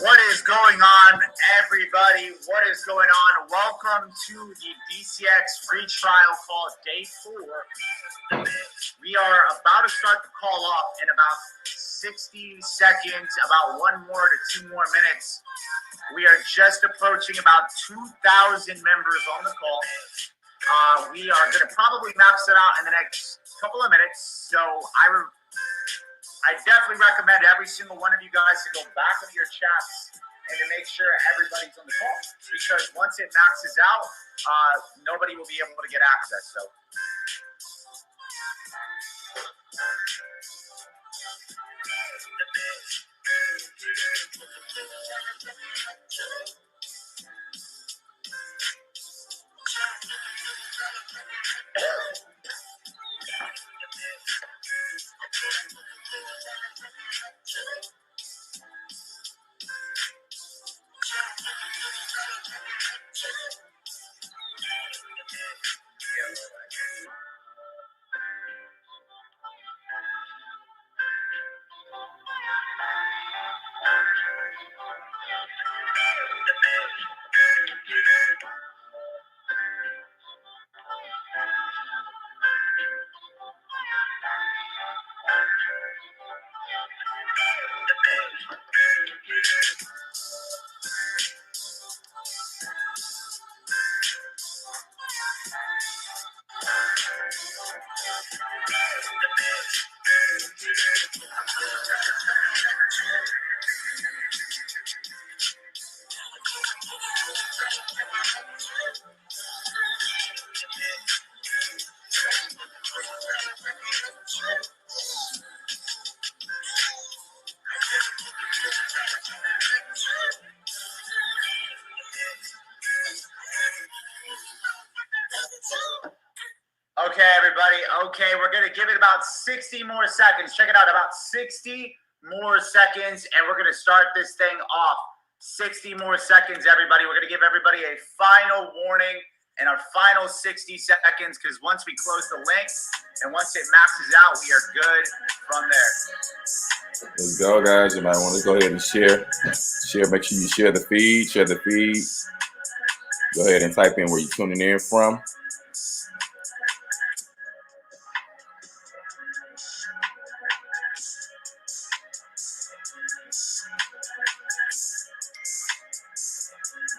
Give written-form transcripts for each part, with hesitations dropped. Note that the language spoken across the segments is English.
What is going on, everybody? What is going on? Welcome to the DCX free trial call, day 4. We are about to start the call off in about 60 seconds, about 1 more to 2 more minutes. We are just approaching about 2,000 members on the call. We are going to probably max it out in the next couple of minutes. So I definitely recommend every single one of you guys to go back into your chats and to make sure everybody's on the call, because once it maxes out, nobody will be able to get access. So. Okay, everybody. Okay, we're going to give it about 60 more seconds. Check it out, about 60 more seconds, and we're going to start this thing off. 60 more seconds, everybody. We're going to give everybody a final warning and our final 60 seconds, because once we close the link and once it maxes out, we are good from there. Let's go, guys. You might want to go ahead and share. Make sure you share the feed. Go ahead and type in where you're tuning in from.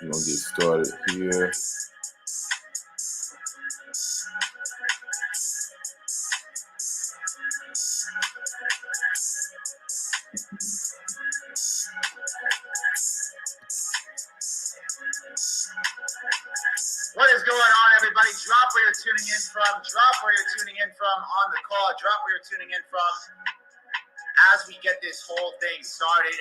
We're going to get started here. What is going on, everybody? Drop where you're tuning in from. Drop where you're tuning in from on the call. Drop where you're tuning in from as we get this whole thing started,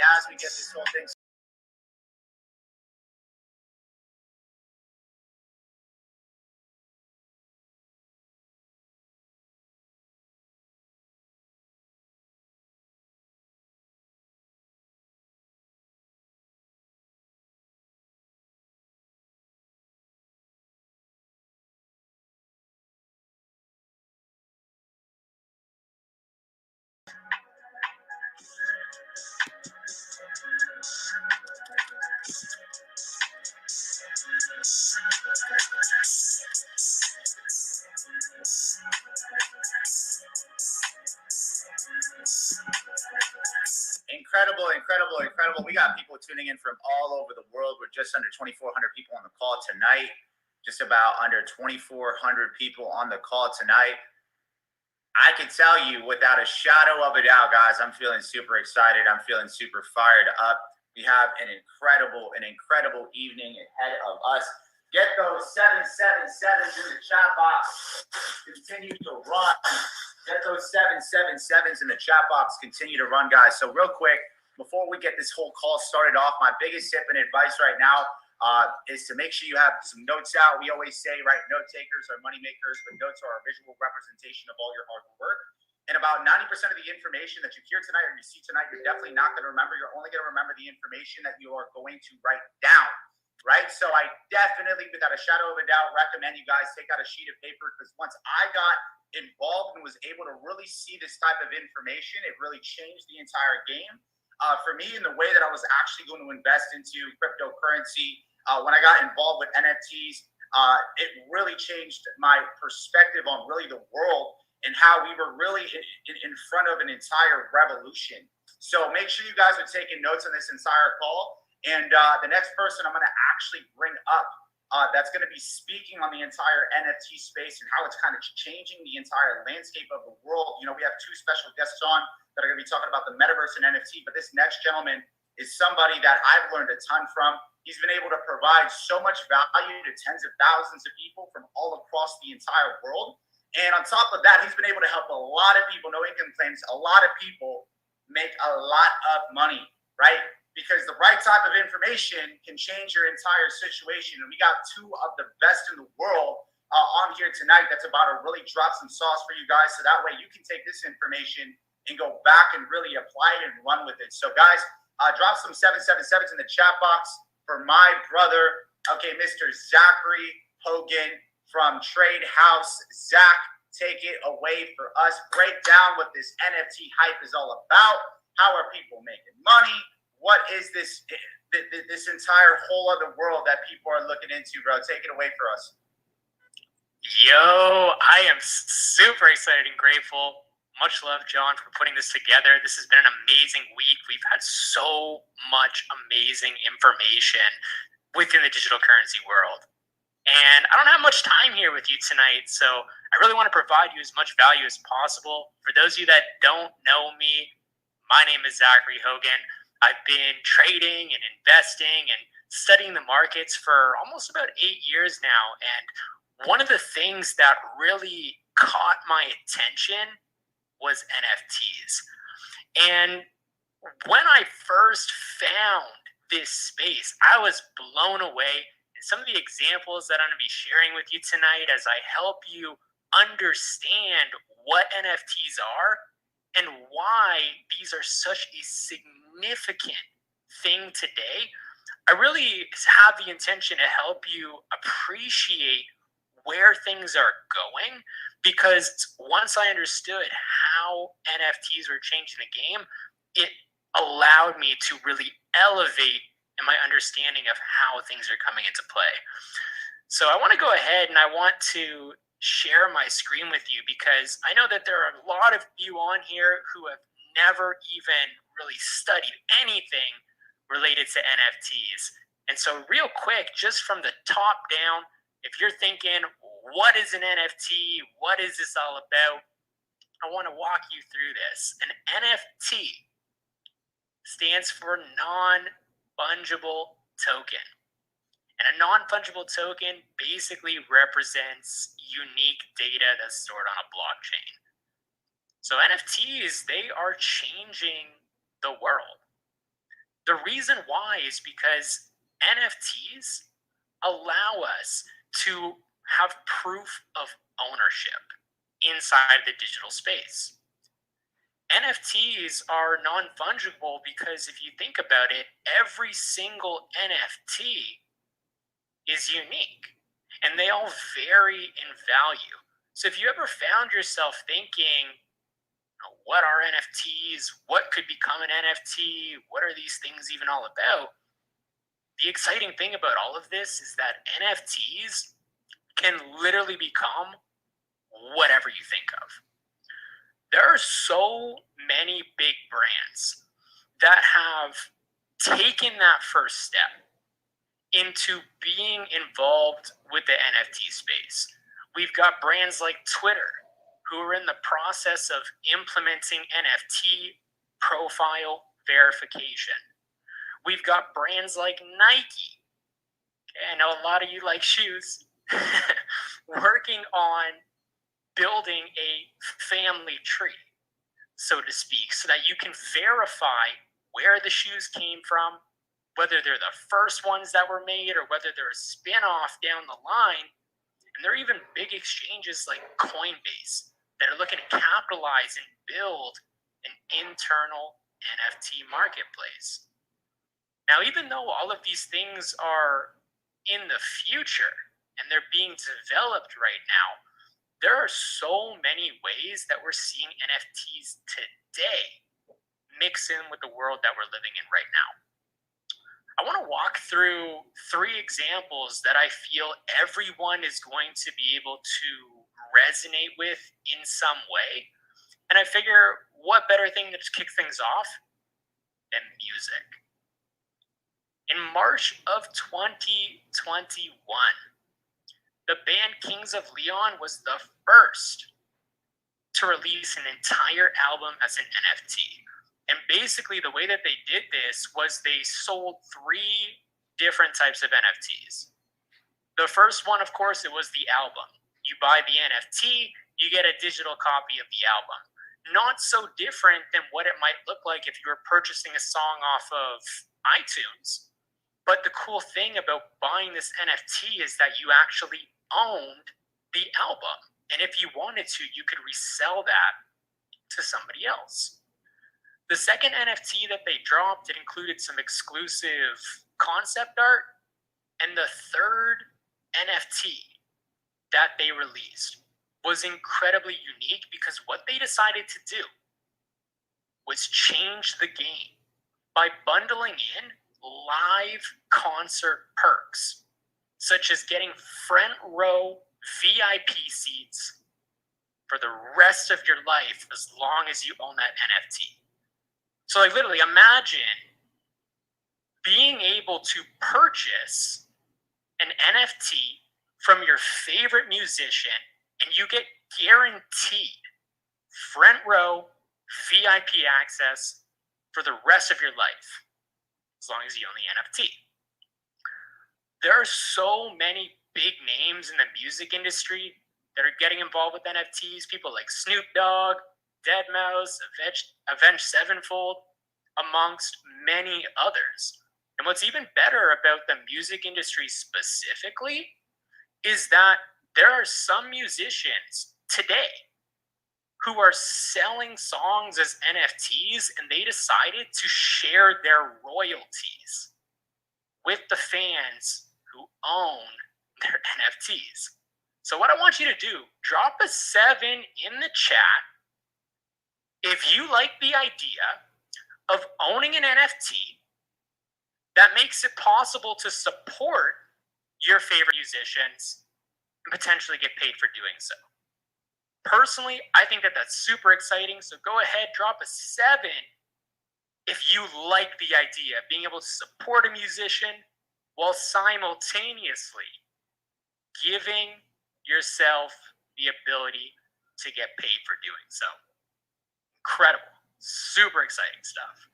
Incredible. We got people tuning in from all over the world. We're just under 2,400 people on the call tonight. Just about under 2,400 people on the call tonight. I can tell you without a shadow of a doubt, guys, I'm feeling super excited. I'm feeling super fired up. We have an incredible evening ahead of us. Get those 777s in the chat box. Continue to run. Get those 777s in the chat box. Continue to run, guys. So real quick, before we get this whole call started off, my biggest tip and advice right now is to make sure you have some notes out. We always say, right, note takers are money makers, but notes are a visual representation of all your hard work. And about 90% of the information that you hear tonight or you see tonight, you're definitely not going to remember. You're only going to remember the information that you are going to write down, right? So I definitely, without a shadow of a doubt, recommend you guys take out a sheet of paper, because once I got involved and was able to really see this type of information, it really changed the entire game. For me, in the way that I was actually going to invest into cryptocurrency, when I got involved with NFTs, it really changed my perspective on really the world and how we were really in front of an entire revolution. So make sure you guys are taking notes on this entire call. And the next person I'm going to actually bring up that's going to be speaking on the entire NFT space and how it's kind of changing the entire landscape of the world. You know, we have two special guests on that are going to be talking about the metaverse and NFT, but this next gentleman is somebody that I've learned a ton from. He's been able to provide so much value to tens of thousands of people from all across the entire world. And on top of that, he's been able to help a lot of people, no income claims, a lot of people make a lot of money, right? Because the right type of information can change your entire situation. And we got two of the best in the world on here tonight that's about to really drop some sauce for you guys. So that way you can take this information and go back and really apply it and run with it. So guys, drop some 777s in the chat box for my brother, okay, Mr. Zachary Hogan from Trade House. Zach, take it away for us. Break down what this NFT hype is all about. How are people making money? What is this entire whole other world that people are looking into, bro? Take it away for us. Yo, I am super excited and grateful. Much love, John, for putting this together. This has been an amazing week. We've had so much amazing information within the digital currency world. And I don't have much time here with you tonight, so I really want to provide you as much value as possible. For those of you that don't know me, my name is Zachary Hogan. I've been trading and investing and studying the markets for almost about 8 years now. And one of the things that really caught my attention was NFTs. And when I first found this space, I was blown away. And some of the examples that I'm going to be sharing with you tonight as I help you understand what NFTs are and why these are such a significant thing today, I really have the intention to help you appreciate where things are going, because once I understood how NFTs were changing the game, it allowed me to really elevate in my understanding of how things are coming into play. So I want to go ahead and I want to share my screen with you, because I know that there are a lot of you on here who have never even really studied anything related to NFTs. And so real quick, just from the top down, if you're thinking, what is an NFT? What is this all about? I want to walk you through this. An NFT stands for non-fungible token. And a non-fungible token basically represents unique data that's stored on a blockchain. So NFTs, they are changing the world. The reason why is because NFTs allow us to have proof of ownership inside the digital space. NFTs are non-fungible because if you think about it, every single NFT is unique and they all vary in value. So if you ever found yourself thinking, what are NFTs? What could become an NFT? What are these things even all about? The exciting thing about all of this is that NFTs can literally become whatever you think of. There are so many big brands that have taken that first step into being involved with the NFT space. We've got brands like Twitter who are in the process of implementing NFT profile verification. We've got brands like Nike. I know a lot of you like shoes, working on building a family tree, so to speak, so that you can verify where the shoes came from, whether they're the first ones that were made or whether they're a spin-off down the line. And there are even big exchanges like Coinbase that are looking to capitalize and build an internal NFT marketplace. Now, even though all of these things are in the future and they're being developed right now, there are so many ways that we're seeing NFTs today mix in with the world that we're living in right now. I want to walk through 3 examples that I feel everyone is going to be able to resonate with in some way. And I figure what better thing to just kick things off than music. In March of 2021, the band Kings of Leon was the first to release an entire album as an NFT. And basically the way that they did this was they sold 3 different types of NFTs. The first one, of course, it was the album. You buy the NFT, you get a digital copy of the album. Not so different than what it might look like if you were purchasing a song off of iTunes. But the cool thing about buying this NFT is that you actually owned the album. And if you wanted to, you could resell that to somebody else. The second NFT that they dropped, it included some exclusive concept art. And the third NFT that they released was incredibly unique because what they decided to do was change the game by bundling in live concert perks, such as getting front row VIP seats for the rest of your life as long as you own that NFT. So like literally imagine being able to purchase an NFT from your favorite musician and you get guaranteed front row VIP access for the rest of your life as long as you own the NFT. There are so many big names in the music industry that are getting involved with NFTs. People like Snoop Dogg, Deadmau5, Avenged Sevenfold, amongst many others. And what's even better about the music industry specifically is that there are some musicians today who are selling songs as NFTs, and they decided to share their royalties with the fans who own their NFTs. So what I want you to do, drop a 7 in the chat if you like the idea of owning an NFT that makes it possible to support your favorite musicians and potentially get paid for doing so. Personally, I think that that's super exciting. So go ahead, drop a 7 if you like the idea of being able to support a musician while simultaneously giving yourself the ability to get paid for doing so. Incredible. Super exciting stuff.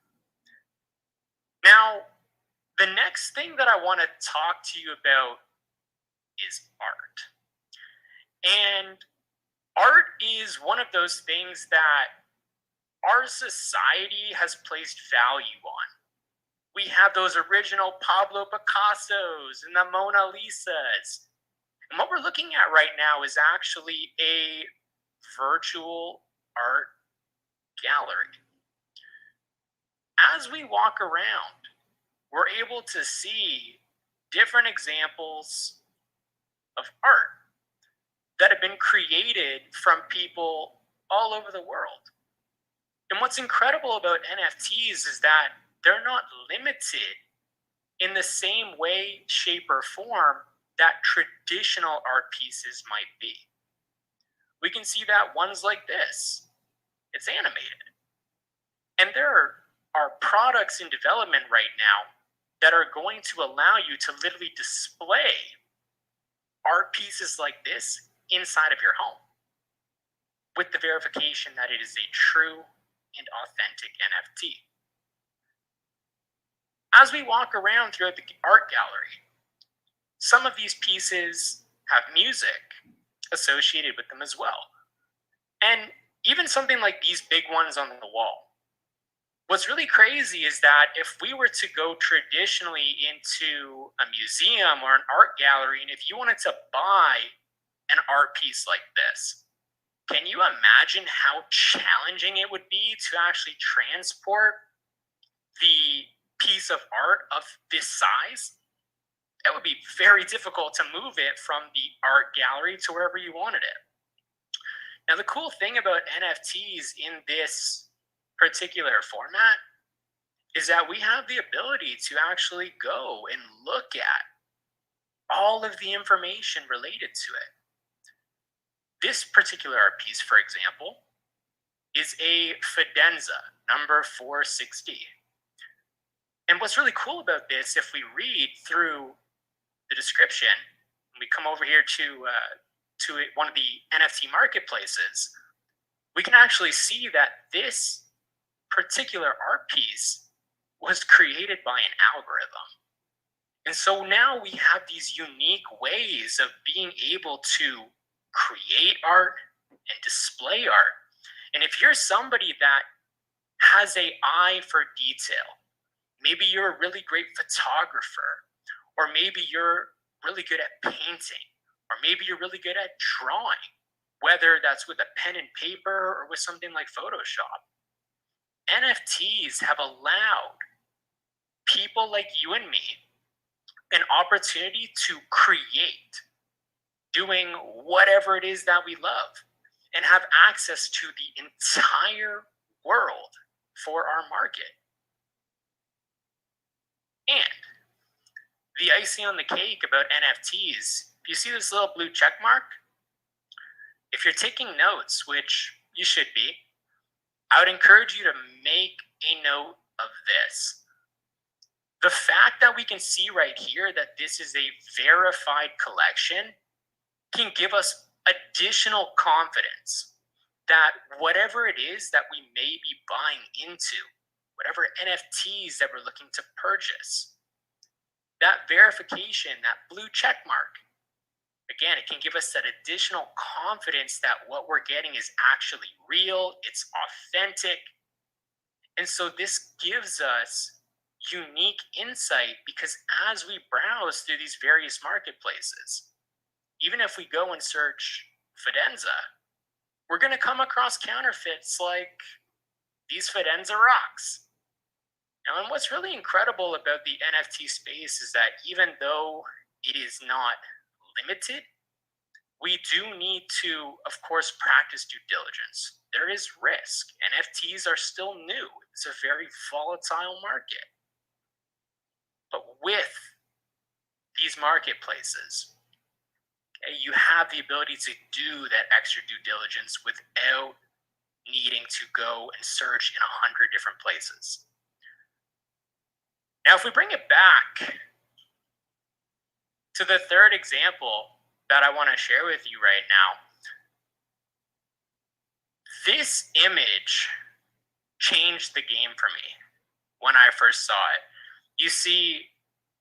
Now, the next thing that I want to talk to you about is art. And art is one of those things that our society has placed value on. We have those original Pablo Picassos and the Mona Lisas. And what we're looking at right now is actually a virtual art gallery. As we walk around, we're able to see different examples of art that have been created from people all over the world. And what's incredible about NFTs is that they're not limited in the same way, shape, or form that traditional art pieces might be. We can see that ones like this, it's animated. And there are products in development right now that are going to allow you to literally display art pieces like this inside of your home with the verification that it is a true and authentic NFT. As we walk around throughout the art gallery, some of these pieces have music associated with them as well. And even something like these big ones on the wall. What's really crazy is that if we were to go traditionally into a museum or an art gallery, and if you wanted to buy an art piece like this, can you imagine how challenging it would be to actually transport the piece of art of this size? It would be very difficult to move it from the art gallery to wherever you wanted it. Now, the cool thing about NFTs in this particular format is that we have the ability to actually go and look at all of the information related to it. This particular art piece, for example, is a Fidenza number 460. And what's really cool about this, if we read through the description, we come over here to one of the NFT marketplaces, we can actually see that this particular art piece was created by an algorithm. And so now we have these unique ways of being able to create art and display art. And if you're somebody that has an eye for detail, maybe you're a really great photographer, or maybe you're really good at painting, or maybe you're really good at drawing, whether that's with a pen and paper or with something like Photoshop. NFTs have allowed people like you and me an opportunity to create, doing whatever it is that we love, and have access to the entire world for our market. And the icing on the cake about NFTs, if you see this little blue check mark, if you're taking notes, which you should be, I would encourage you to make a note of this. The fact that we can see right here that this is a verified collection can give us additional confidence that whatever it is that we may be buying into, whatever NFTs that we're looking to purchase, that verification, that blue check mark, again, it can give us that additional confidence that what we're getting is actually real, it's authentic. And so this gives us unique insight, because as we browse through these various marketplaces, even if we go and search Fidenza, we're going to come across counterfeits like these Fidenza rocks. Now, and what's really incredible about the NFT space is that even though it is not limited, we do need to, of course, practice due diligence. There is risk. NFTs are still new. It's a very volatile market. But with these marketplaces, okay, you have the ability to do that extra due diligence without needing to go and search in 100 different places. Now, if we bring it back to the third example that I want to share with you right now, this image changed the game for me when I first saw it. You see,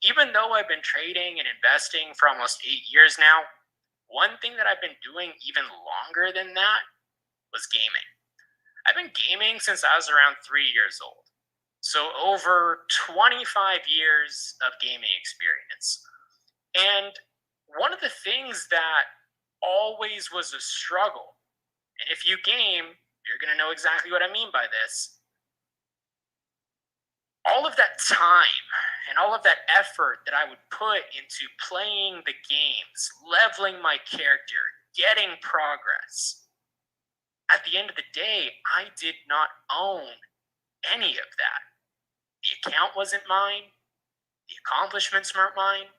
even though I've been trading and investing for almost 8 years now, one thing that I've been doing even longer than that was gaming. I've been gaming since I was around 3 years old. So over 25 years of gaming experience. And one of the things that always was a struggle, and if you game, you're going to know exactly what I mean by this. All of that time and all of that effort that I would put into playing the games, leveling my character, getting progress, at the end of the day, I did not own any of that. The account wasn't mine. The accomplishments weren't mine.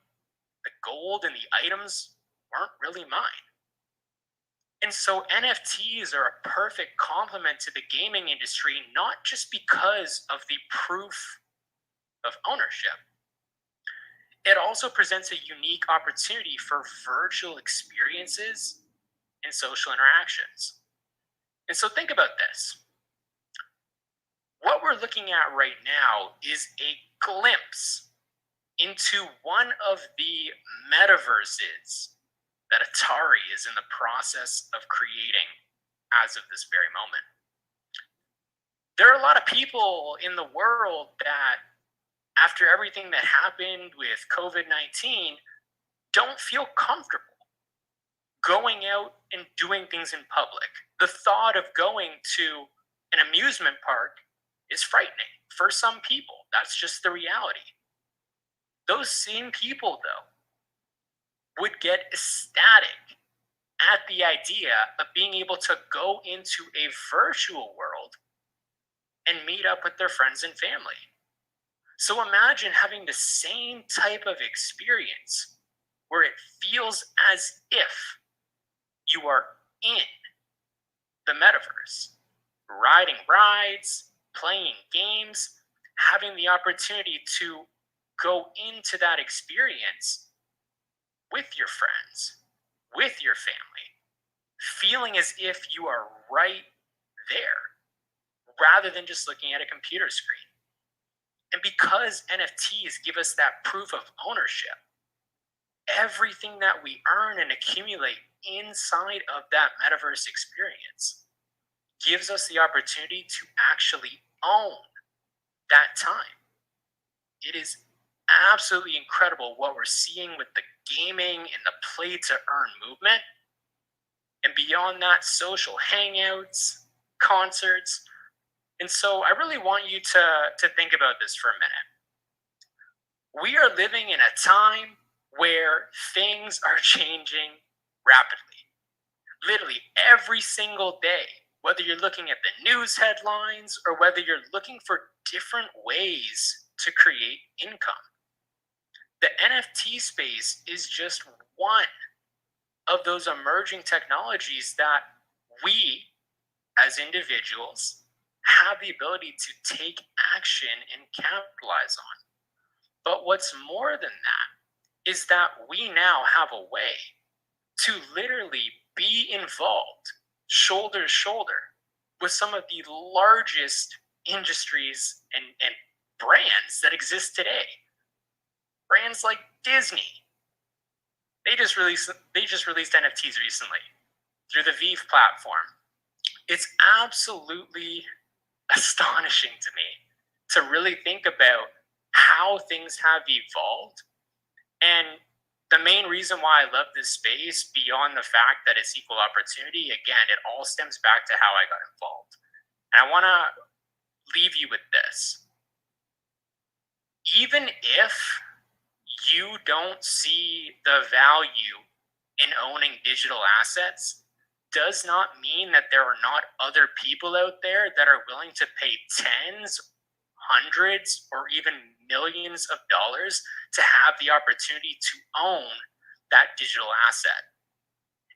The gold and the items weren't really mine. And so NFTs are a perfect complement to the gaming industry, not just because of the proof of ownership. It also presents a unique opportunity for virtual experiences and social interactions. And so think about this. What we're looking at right now is a glimpse into one of the metaverses that Atari is in the process of creating as of this very moment. There are a lot of people in the world that, after everything that happened with COVID-19, don't feel comfortable going out and doing things in public. The thought of going to an amusement park is frightening for some people. That's just the reality. Those same people, though, would get ecstatic at the idea of being able to go into a virtual world and meet up with their friends and family. So imagine having the same type of experience where it feels as if you are in the metaverse, riding rides, playing games, having the opportunity to go into that experience with your friends, with your family, feeling as if you are right there, rather than just looking at a computer screen. And because NFTs give us that proof of ownership, everything that we earn and accumulate inside of that metaverse experience gives us the opportunity to actually own that time. It is absolutely incredible what we're seeing with the gaming and the play to earn movement. And beyond that, social hangouts, concerts. And so I really want you to think about this for a minute. We are living in a time where things are changing rapidly. Literally every single day, whether you're looking at the news headlines or whether you're looking for different ways to create income. The NFT space is just one of those emerging technologies that we as individuals have the ability to take action and capitalize on. But what's more than that is that we now have a way to literally be involved shoulder to shoulder with some of the largest industries and brands that exist today. Brands like Disney. They just released NFTs recently through the Vive platform. It's absolutely astonishing to me to really think about how things have evolved. And the main reason why I love this space, beyond the fact that it's equal opportunity, again, it all stems back to how I got involved. And I want to leave you with this. Even if you don't see the value in owning digital assets, does not mean that there are not other people out there that are willing to pay tens, hundreds, or even millions of dollars to have the opportunity to own that digital asset.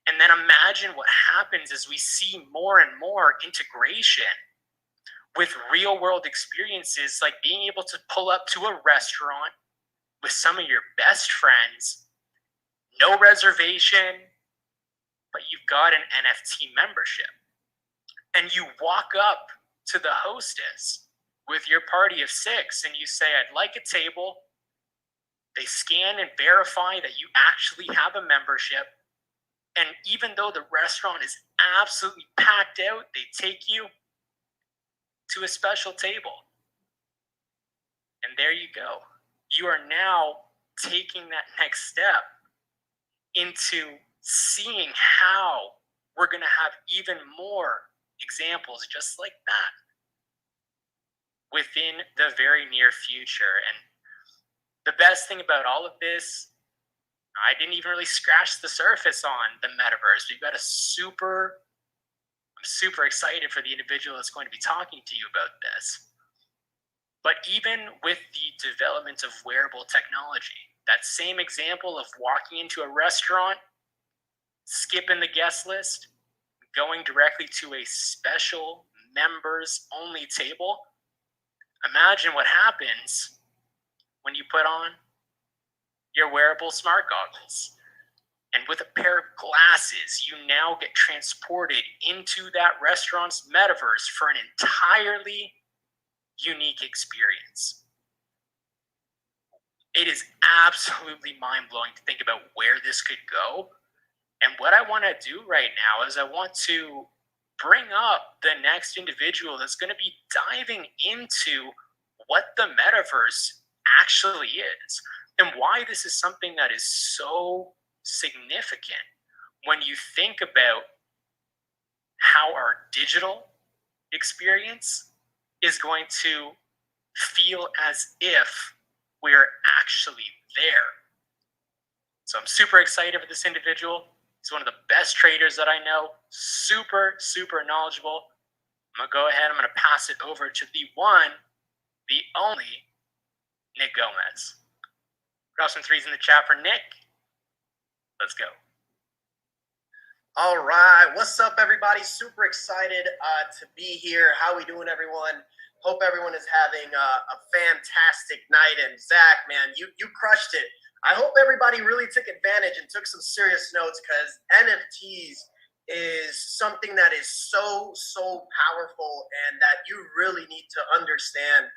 And then imagine what happens as we see more and more integration with real world experiences, like being able to pull up to a restaurant with some of your best friends, no reservation, but you've got an NFT membership. And you walk up to the hostess with your party of 6 and you say, I'd like a table. They scan and verify that you actually have a membership. And even though the restaurant is absolutely packed out, they take you to a special table. And there you go. You are now taking that next step into seeing how we're going to have even more examples just like that within the very near future. And the best thing about all of this, I didn't even really scratch the surface on the metaverse. I'm super excited for the individual that's going to be talking to you about this. But even with the development of wearable technology, that same example of walking into a restaurant, skipping the guest list, going directly to a special members only table. Imagine what happens when you put on your wearable smart goggles. And with a pair of glasses, you now get transported into that restaurant's metaverse for an entirely unique experience. It is absolutely mind-blowing to think about where this could go. And what I want to do right now is I want to bring up the next individual that's going to be diving into what the metaverse actually is and why this is something that is so significant when you think about how our digital experience is going to feel as if we're actually there. So I'm super excited for this individual. He's one of the best traders that I know, super, super knowledgeable. I'm going to go ahead, I'm going to pass it over to the one, the only, Nick Gomez. Drop some threes in the chat for Nick. Let's go. All right, what's up, everybody? Super excited to be here. How we doing, everyone? Hope everyone is having a fantastic night. And Zach, man, you crushed it. I hope everybody really took advantage and took some serious notes, because NFTs is something that is so powerful and that you really need to understand.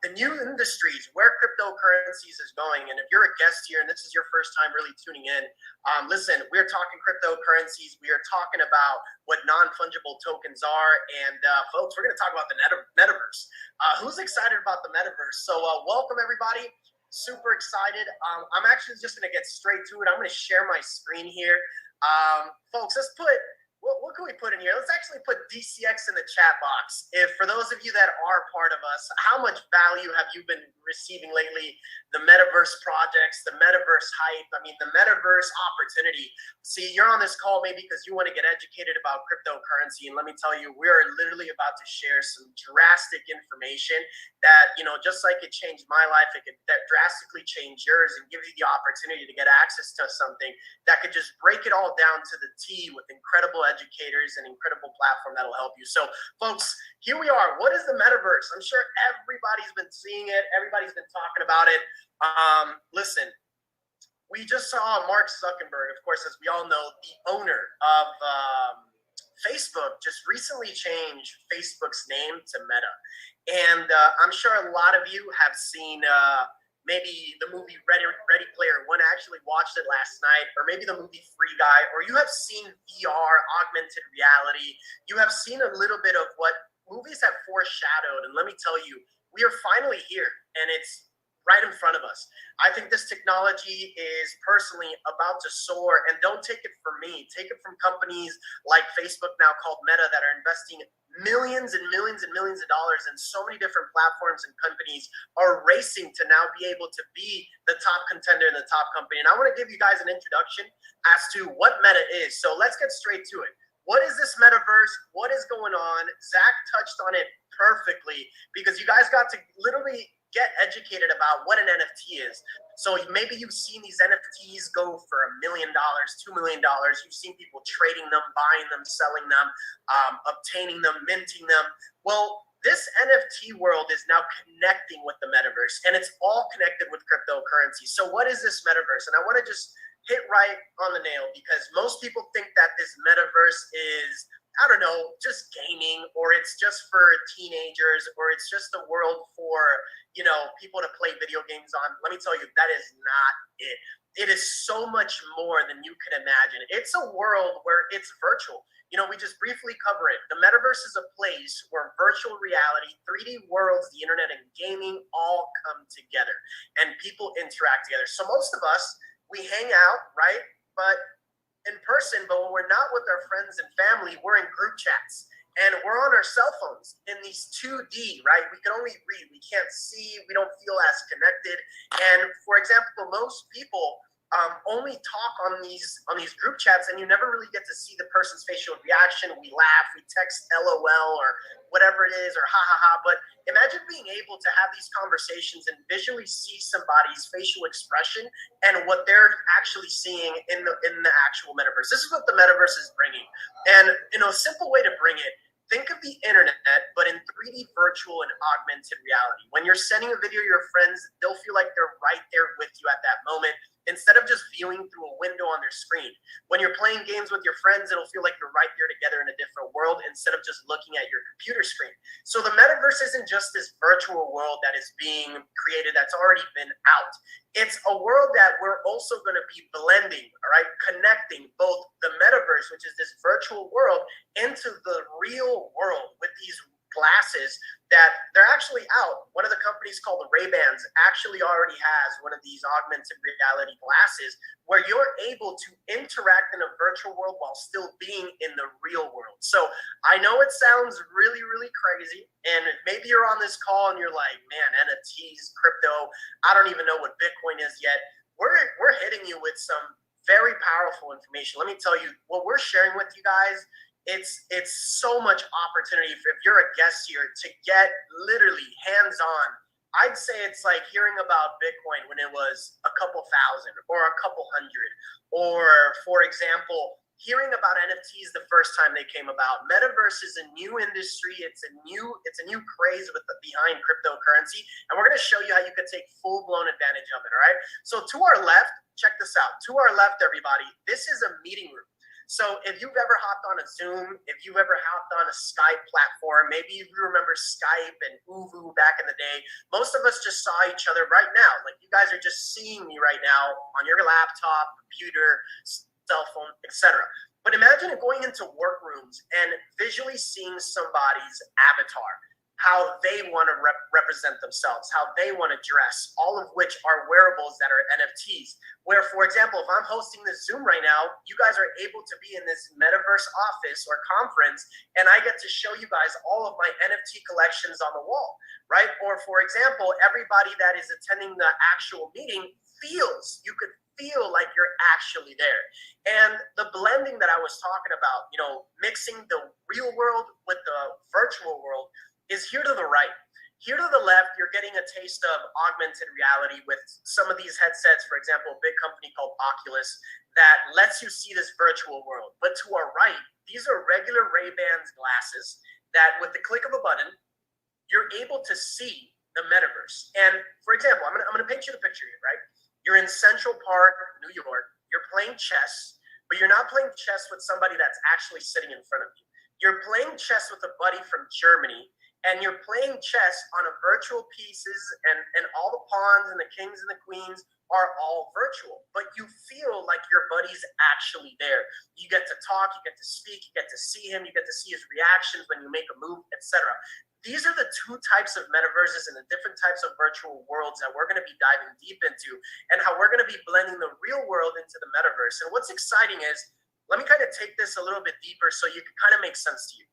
The new industries, where cryptocurrencies is going. And if you're a guest here and this is your first time really tuning in, listen, we're talking cryptocurrencies. We are talking about what non-fungible tokens are. And folks, we're going to talk about the metaverse. Who's excited about the metaverse? So welcome, everybody. Super excited. I'm actually just going to get straight to it. I'm going to share my screen here. Folks, let's put... What can we put in here? Let's actually put DCX in the chat box. If for those of you that are part of us, how much value have you been receiving lately? The metaverse projects, the metaverse hype, I mean, the metaverse opportunity. See, you're on this call maybe because you want to get educated about cryptocurrency. And let me tell you, we're literally about to share some drastic information that, you know, just like it changed my life, it could drastically change yours and give you the opportunity to get access to something that could just break it all down to the T with incredible educators and incredible platform that'll help you. So folks, here we are. What is the metaverse? I'm sure everybody's been seeing it. Everybody's been talking about it. Listen, we just saw Mark Zuckerberg, of course, as we all know, the owner of Facebook, just recently changed Facebook's name to Meta. And I'm sure a lot of you have seen maybe the movie Ready Player One. I actually watched it last night, or maybe the movie Free Guy, or you have seen VR, augmented reality. You have seen a little bit of what movies have foreshadowed. And let me tell you, we are finally here, and it's right in front of us. I think this technology is personally about to soar, and don't take it from me. Take it from companies like Facebook, now called Meta, that are investing millions and millions and millions of dollars, and so many different platforms and companies are racing to now be able to be the top contender in the top company. And I want to give you guys an introduction as to what Meta is. So let's get straight to it. What is this metaverse? What is going on? Zach touched on it perfectly, because you guys got to literally get educated about what an NFT is. So maybe you've seen these NFTs go for $1 million, $2 million. You've seen people trading them, buying them, selling them, obtaining them, minting them. Well, this NFT world is now connecting with the metaverse, and it's all connected with cryptocurrency. So what is this metaverse? And I want to just hit right on the nail, because most people think that this metaverse is, I don't know, just gaming, or it's just for teenagers, or it's just a world for, you know, people to play video games on. Let me tell you, that is not it. It is so much more than you can imagine. It's a world where it's virtual. You know, we just briefly cover it. The metaverse is a place where virtual reality, 3D worlds, the internet, and gaming all come together, and people interact together. So most of us, we hang out, right? But in person, but when we're not with our friends and family, we're in group chats, and we're on our cell phones in these 2D, right? We can only read, we can't see, we don't feel as connected. And for example, most people, only talk on these group chats, and you never really get to see the person's facial reaction. We laugh, we text LOL or whatever it is, or ha ha ha. But imagine being able to have these conversations and visually see somebody's facial expression and what they're actually seeing in the actual metaverse. This is what the metaverse is bringing, and a simple way to bring it. Think of the internet, but in 3D virtual and augmented reality. When you're sending a video to your friends, they'll feel like they're right there with you at that moment, instead of just viewing through a window on their screen. When you're playing games with your friends, it'll feel like you're right there together in a different world instead of just looking at your computer screen. So the metaverse isn't just this virtual world that is being created that's already been out. It's a world that we're also going to be blending, all right, connecting both the metaverse, which is this virtual world, into the real world with these glasses that they're actually out. One of the companies called the Ray-Bans actually already has one of these augmented reality glasses where you're able to interact in a virtual world while still being in the real world. So I know it sounds really, really crazy, and maybe you're on this call and you're like, man, NFTs, crypto, I don't even know what Bitcoin is yet. We're hitting you with some very powerful information. Let me tell you, what we're sharing with you guys, it's so much opportunity if you're a guest here to get literally hands-on. I'd say it's like hearing about Bitcoin when it was a couple thousand or a couple hundred, or for example, hearing about NFTs the first time they came about. Metaverse is a new industry. It's a new craze behind cryptocurrency, and we're going to show you how you can take full-blown advantage of it. All right. So to our left, check this out. To our left, everybody, this is a meeting room. So if you've ever hopped on a Zoom, if you've ever hopped on a Skype platform, maybe you remember Skype and Uvu back in the day, most of us just saw each other right now. Like you guys are just seeing me right now on your laptop, computer, cell phone, etc. But imagine going into workrooms and visually seeing somebody's avatar, how they want to represent themselves, how they want to dress, all of which are wearables that are NFTs. Where, for example, if I'm hosting this Zoom right now, you guys are able to be in this metaverse office or conference, and I get to show you guys all of my NFT collections on the wall, right? Or, for example, everybody that is attending the actual meeting you could feel like you're actually there. And the blending that I was talking about, mixing the real world with the virtual world, is here to the right. Here to the left, you're getting a taste of augmented reality with some of these headsets, for example, a big company called Oculus that lets you see this virtual world. But to our right, these are regular Ray-Bans glasses that with the click of a button, you're able to see the metaverse. And for example, I'm gonna paint you the picture here, right? You're in Central Park, New York, you're playing chess, but you're not playing chess with somebody that's actually sitting in front of you. You're playing chess with a buddy from Germany, and you're playing chess on a virtual pieces, and all the pawns and the kings and the queens are all virtual, but you feel like your buddy's actually there. You get to talk, you get to speak, you get to see him, you get to see his reactions when you make a move, etc. These are the two types of metaverses and the different types of virtual worlds that we're going to be diving deep into, and how we're going to be blending the real world into the metaverse. And what's exciting is, let me kind of take this a little bit deeper so you can kind of make sense to you.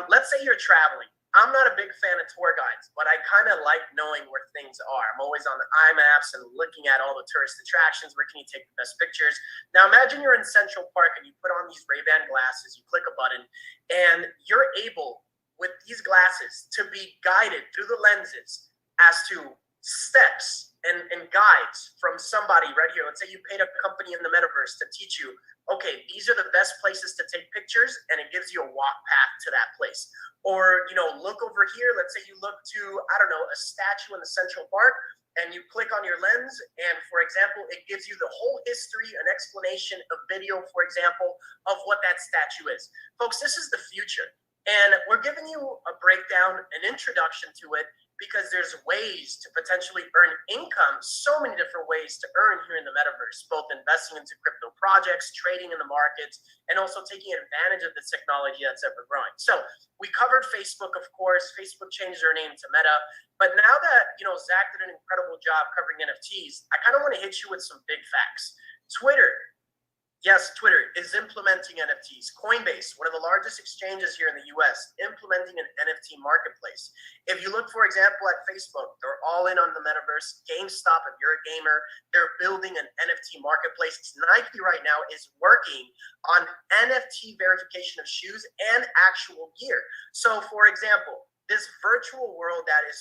Let's say you're traveling. I'm not a big fan of tour guides, but I kind of like knowing where things are. I'm always on the iMaps and looking at all the tourist attractions. Where can you take the best pictures? Now imagine you're in Central Park and you put on these Ray-Ban glasses, you click a button, and you're able, with these glasses, to be guided through the lenses as to steps and guides from somebody right here. Let's say you paid a company in the metaverse to teach you, okay, these are the best places to take pictures, and it gives you a walk path to that place. Or, look over here. Let's say you look to, a statue in the Central Park, and you click on your lens, and for example, it gives you the whole history, an explanation, a video, for example, of what that statue is. Folks, this is the future. And we're giving you a breakdown, an introduction to it, because there's ways to potentially earn income, so many different ways to earn here in the metaverse, both investing into crypto projects, trading in the markets, and also taking advantage of the technology that's ever growing. So we covered Facebook, of course. Facebook changed their name to Meta. But now that, Zach did an incredible job covering NFTs, I kind of want to hit you with some big facts. Twitter Yes, Twitter is implementing NFTs. Coinbase, one of the largest exchanges here in the US, implementing an NFT marketplace. If you look, for example, at Facebook, they're all in on the metaverse. GameStop, if you're a gamer, they're building an NFT marketplace. Nike right now is working on NFT verification of shoes and actual gear. So, for example, this virtual world that is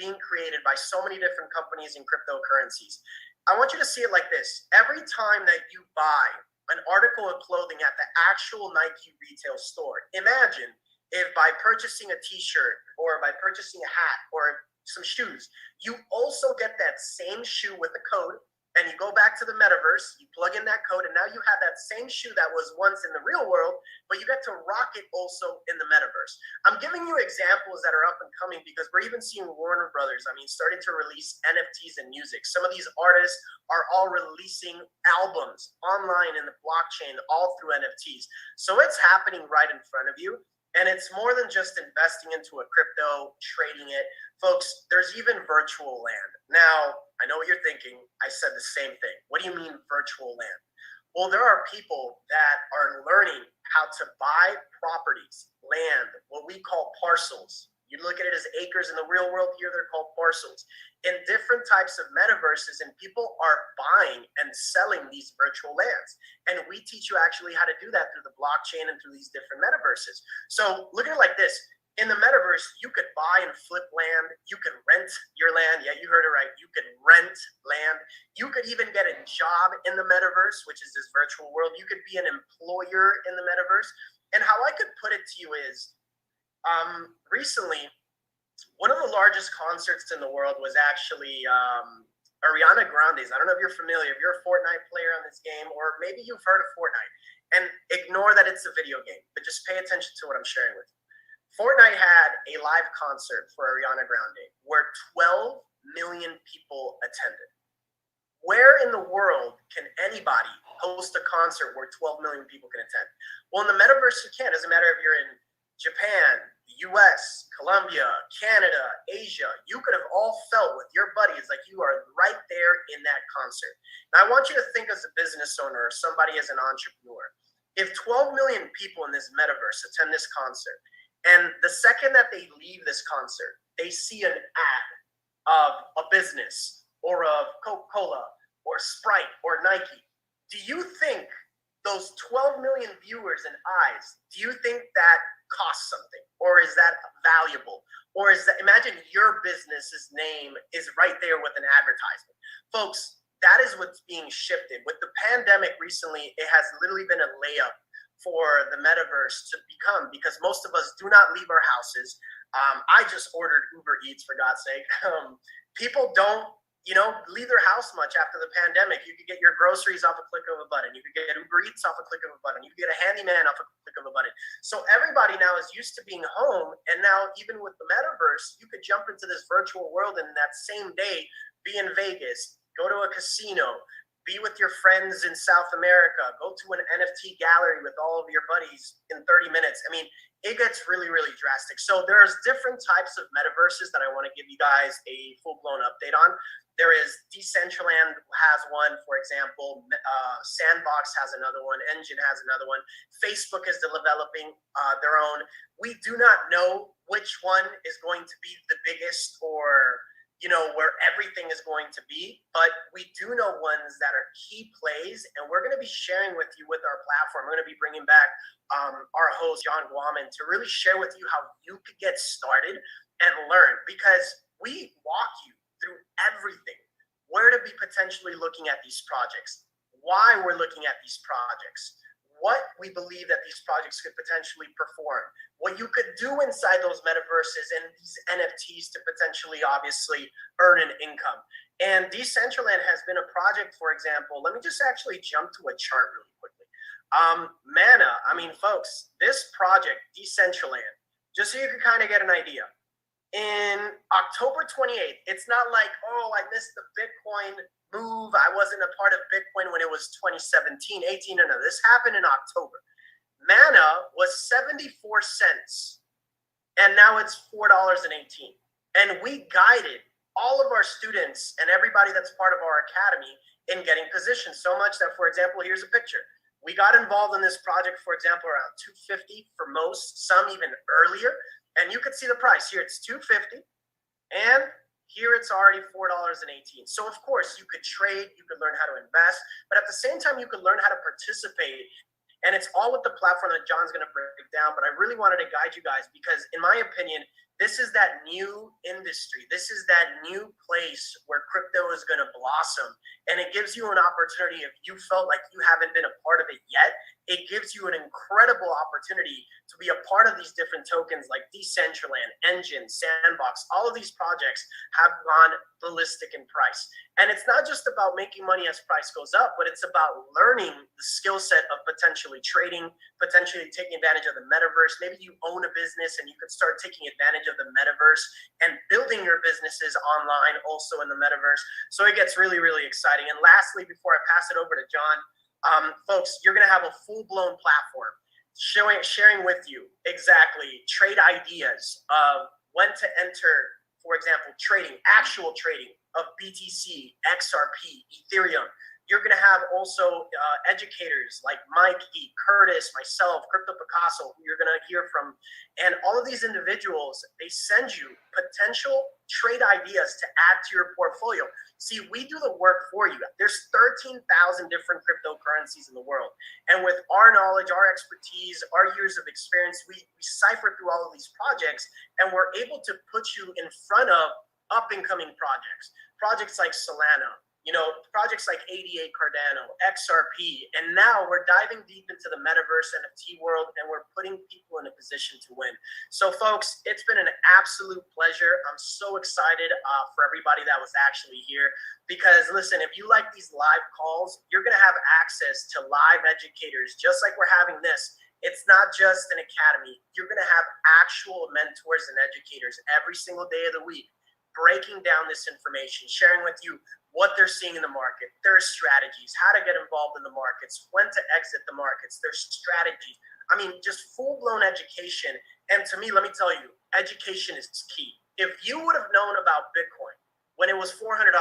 being created by so many different companies and cryptocurrencies. I want you to see it like this. Every time that you buy an article of clothing at the actual Nike retail store, imagine if by purchasing a t-shirt or by purchasing a hat or some shoes, you also get that same shoe with a code, and you go back to the metaverse, you plug in that code, and now you have that same shoe that was once in the real world, but you get to rock it also in the metaverse. I'm giving you examples that are up and coming because we're even seeing Warner Brothers, starting to release NFTs in music. Some of these artists are all releasing albums online in the blockchain, all through NFTs. So it's happening right in front of you. And it's more than just investing into a crypto, trading it. Folks, there's even virtual land. Now, I know what you're thinking. I said the same thing. What do you mean virtual land? Well, there are people that are learning how to buy properties, land, what we call parcels. You look at it as acres in the real world. Here they're called parcels in different types of metaverses, and people are buying and selling these virtual lands. And we teach you actually how to do that through the blockchain and through these different metaverses. So look at it like this. In the metaverse, you could buy and flip land. You could rent your land. Yeah, you heard it right. You could rent land. You could even get a job in the metaverse, which is this virtual world. You could be an employer in the metaverse. And how I could put it to you is, recently, one of the largest concerts in the world was actually Ariana Grande's. I don't know if you're familiar, if you're a Fortnite player on this game, or maybe you've heard of Fortnite. And ignore that it's a video game, but just pay attention to what I'm sharing with you. Fortnite had a live concert for Ariana Grande where 12 million people attended. Where in the world can anybody host a concert where 12 million people can attend? Well, in the metaverse, you can. It doesn't matter if you're in Japan, the US, Colombia, Canada, Asia. You could have all felt with your buddies like you are right there in that concert. Now, I want you to think as a business owner or somebody as an entrepreneur. If 12 million people in this metaverse attend this concert, and the second that they leave this concert, they see an ad of a business or of Coca-Cola or Sprite or Nike, do you think those 12 million viewers and eyes, do you think that costs something? Or is that valuable? Or is that, imagine your business's name is right there with an advertisement. Folks, that is what's being shifted. With the pandemic recently, it has literally been a layup for the metaverse to become, because most of us do not leave our houses. I just ordered Uber Eats, for God's sake. People don't, leave their house much after the pandemic. You could get your groceries off a click of a button. You could get Uber Eats off a click of a button. You could get a handyman off a click of a button. So everybody now is used to being home. And now even with the metaverse, you could jump into this virtual world and that same day be in Vegas, go to a casino, be with your friends in South America, go to an NFT gallery with all of your buddies in 30 minutes. It gets really, really drastic. So there's different types of metaverses that I want to give you guys a full-blown update on. There is Decentraland has one, for example. Sandbox has another one. Engine has another one. Facebook is developing their own. We do not know which one is going to be the biggest or where everything is going to be, but we do know ones that are key plays, and we're going to be sharing with you with our platform. We're going to be bringing back our host, John Guaman, to really share with you how you could get started and learn, because we walk you through everything, where to be potentially looking at these projects, why we're looking at these projects, what we believe that these projects could potentially perform, what you could do inside those metaverses and these NFTs to potentially, obviously, earn an income. And Decentraland has been a project, for example. Let me just actually jump to a chart really quickly. Mana, folks, this project, Decentraland, just so you can kind of get an idea, in October 28th, it's not like, oh, I missed the Bitcoin move. I wasn't a part of Bitcoin when it was 2017, 18. No, this happened in October. Mana was 74 cents, and now it's $4.18. And we guided all of our students and everybody that's part of our academy in getting positioned, so much that, for example, here's a picture. We got involved in this project, for example, around $250 for most, some even earlier. And you could see the price here. It's $250, and here it's already $4.18. So of course you could trade, you could learn how to invest, but at the same time you could learn how to participate. And it's all with the platform that John's going to break down. But I really wanted to guide you guys because, in my opinion, this is that new industry. This is that new place where crypto is going to blossom. And it gives you an opportunity. If you felt like you haven't been a part of it yet, it gives you an incredible opportunity to be a part of these different tokens like Decentraland, Engine, Sandbox. All of these projects have gone ballistic in price. And it's not just about making money as price goes up, but it's about learning the skill set of potentially trading, potentially taking advantage of the metaverse. Maybe you own a business and you could start taking advantage of the metaverse and building your businesses online also in the metaverse. So it gets really, really exciting. And lastly, before I pass it over to John, folks, you're going to have a full-blown platform sharing with you exactly trade ideas of when to enter, for example, actual trading of BTC, XRP, Ethereum. You're going to have also educators like Mikey, Curtis, myself, Crypto Picasso, who you're going to hear from. And all of these individuals, they send you potential trade ideas to add to your portfolio. See, we do the work for you. There's 13,000 different cryptocurrencies in the world. And with our knowledge, our expertise, our years of experience, we cipher through all of these projects, and we're able to put you in front of up-and-coming projects like Solana, projects like 88 Cardano, XRP, and now we're diving deep into the metaverse NFT world, and we're putting people in a position to win. So folks, it's been an absolute pleasure. I'm so excited for everybody that was actually here, because listen, if you like these live calls, you're going to have access to live educators, just like we're having this. It's not just an academy. You're going to have actual mentors and educators every single day of the week, breaking down this information, sharing with you what they're seeing in the market, their strategies, how to get involved in the markets, when to exit the markets, their strategies. I mean, just full-blown education. And to me, let me tell you, education is key. If you would have known about Bitcoin when it was $400,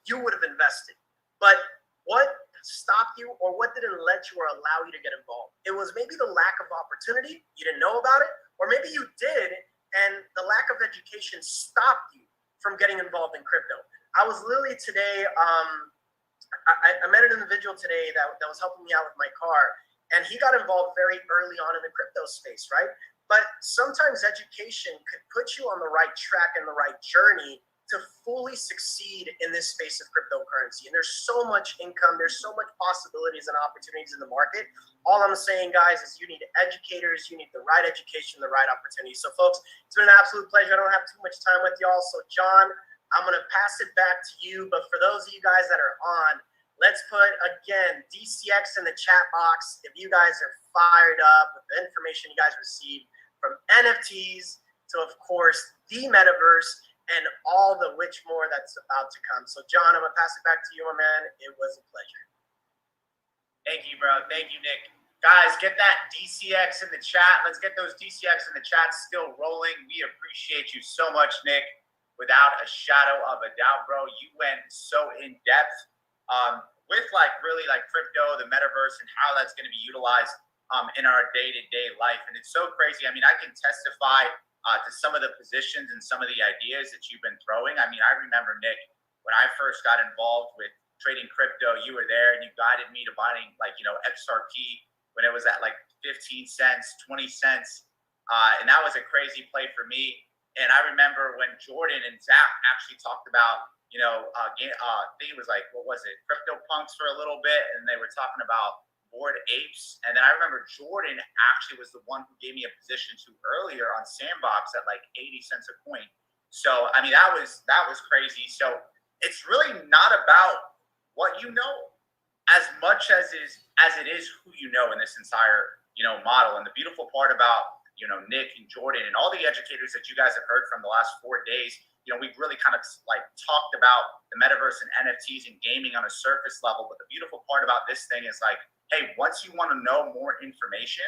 you would have invested. But what stopped you, or what didn't let you or allow you to get involved? It was maybe the lack of opportunity. You didn't know about it, or maybe you did, and the lack of education stopped you from getting involved in crypto. I was literally today, I met an individual today that was helping me out with my car, and he got involved very early on in the crypto space, right? But sometimes education could put you on the right track and the right journey to fully succeed in this space of cryptocurrency. And there's so much income, there's so much possibilities and opportunities in the market. All I'm saying, guys, is you need educators, you need the right education, the right opportunities. So folks, it's been an absolute pleasure. I don't have too much time with y'all. So John, I'm going to pass it back to you. But for those of you guys that are on, let's put, again, DCX in the chat box if you guys are fired up with the information you guys received from NFTs to, of course, the metaverse and all the which more that's about to come. So, John, I'm going to pass it back to you, my man. It was a pleasure. Thank you, bro. Thank you, Nick. Guys, get that DCX in the chat. Let's get those DCX in the chat still rolling. We appreciate you so much, Nick. Without a shadow of a doubt, bro, you went so in depth with really crypto, the metaverse, and how that's going to be utilized in our day-to-day life. And it's so crazy. I mean, I can testify to some of the positions and some of the ideas that you've been throwing. I mean, I remember, Nick, when I first got involved with trading crypto, you were there and you guided me to buying XRP when it was at 15 cents, 20 cents. And that was a crazy play for me. And I remember when Jordan and Zach actually talked about, I think it was what was it, Crypto Punks for a little bit, and they were talking about Bored Apes. And then I remember Jordan actually was the one who gave me a position to earlier on Sandbox at 80 cents a coin. So I mean, that was crazy. So it's really not about what you know as much as it is who you know in this entire model. And the beautiful part about Nick and Jordan and all the educators that you guys have heard from the last 4 days, we've really kind of talked about the metaverse and NFTs and gaming on a surface level. But the beautiful part about this thing is hey, once you want to know more information,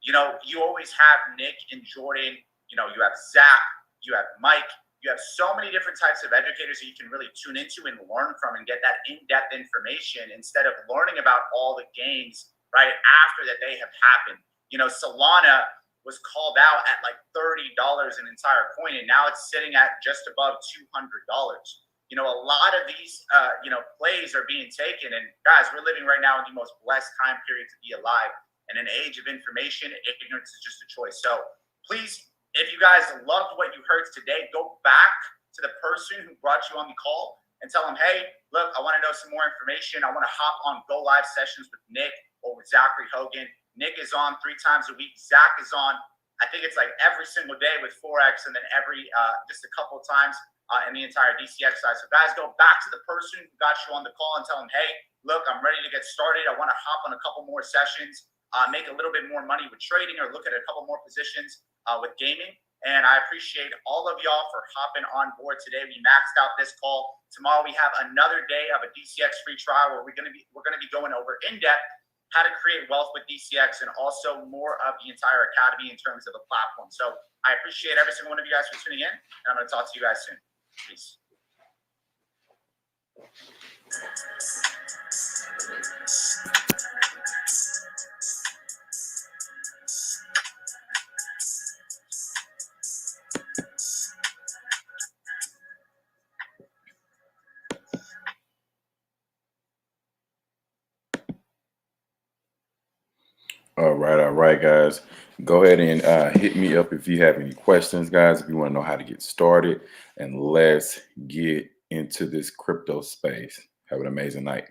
you always have Nick and Jordan, you have Zach, you have Mike, You have so many different types of educators that you can really tune into and learn from and get that in-depth information instead of learning about all the games right after that they have happened. You know, Solana was called out at like $30 an entire coin, and now it's sitting at just above $200. You know, a lot of these, plays are being taken. And guys, we're living right now in the most blessed time period to be alive. In an age of information, ignorance is just a choice. So please, if you guys loved what you heard today, go back to the person who brought you on the call and tell them, hey, look, I want to know some more information. I want to hop on Go Live sessions with Nick or with Zachary Hogan. Nick is on 3 times a week. Zach is on, I think it's like every single day with Forex, and then every just a couple of times in the entire DCX side. So guys, go back to the person who got you on the call and tell them, hey, look, I'm ready to get started. I want to hop on a couple more sessions, make a little bit more money with trading, or look at a couple more positions with gaming. And I appreciate all of y'all for hopping on board today. We maxed out this call. Tomorrow we have another day of a DCX free trial where we're going to be going over in depth how to create wealth with DCX, and also more of the entire academy in terms of a platform. So I appreciate every single one of you guys for tuning in, and I'm going to talk to you guys soon. Peace. All right, guys. Go ahead and hit me up if you have any questions, guys, if you want to know how to get started. And let's get into this crypto space. Have an amazing night.